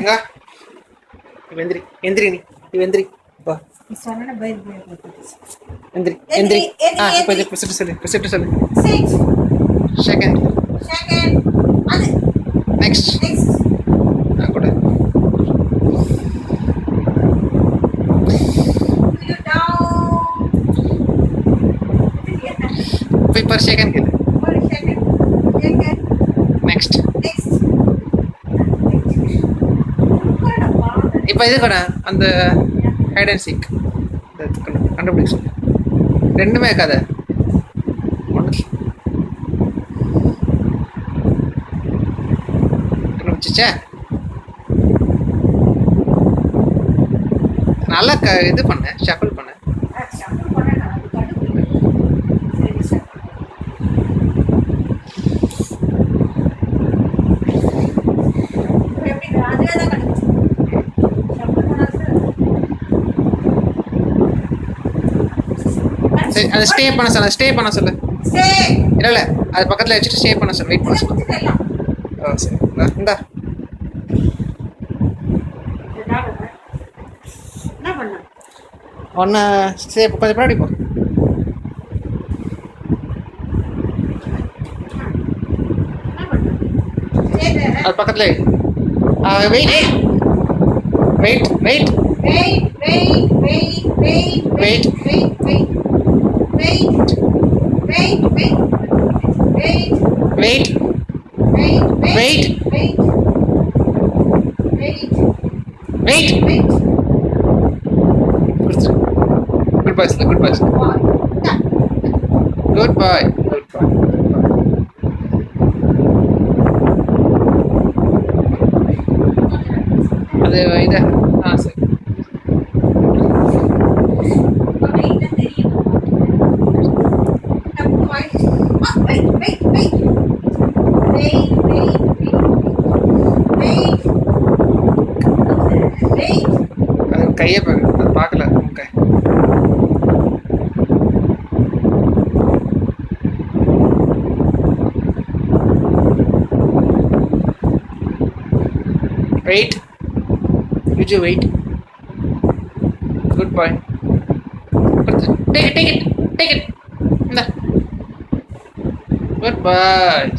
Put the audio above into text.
இங்க வெந்திரி எந்திரி நீ வெந்திரி பா சொன்ன பை எந்திரி எந்திரி இப்போ இது ப்ரெசிப்ட் சொல்லு சிக்ஸ் செகண்ட் அது நெக்ஸ்ட் கூட you down போய் per second கேளு ஒரு செகண்ட் நெக்ஸ்ட் நெக்ஸ்ட் இப்போ இது கூட அந்த ஹைட் அண்ட் சீக் கண்டுபிடிக்க சொல்லு ரெண்டுமே கதை ஒன்று கண்டுபிடிச்சிச்சா நல்லா இது பண்ண ஷஃபிள் பண்ண சரி அதை ஸ்டே பண்ண சொல்லு இல்லை அது பக்கத்தில் வச்சுட்டு ஸ்டே பண்ண சொல்லு வெயிட் பண்ண சொல்லு ஓ சரி இந்தா ஒன்று சரி கொஞ்சம் பின்னாடி போ அது பக்கத்தில் wait wait wait wait wait wait wait goodbye sir goodbye sir goodbye goodbye அது இது சரி அது கையை பார்க்கல கை wait you wait good boy take it nah. Goodbye.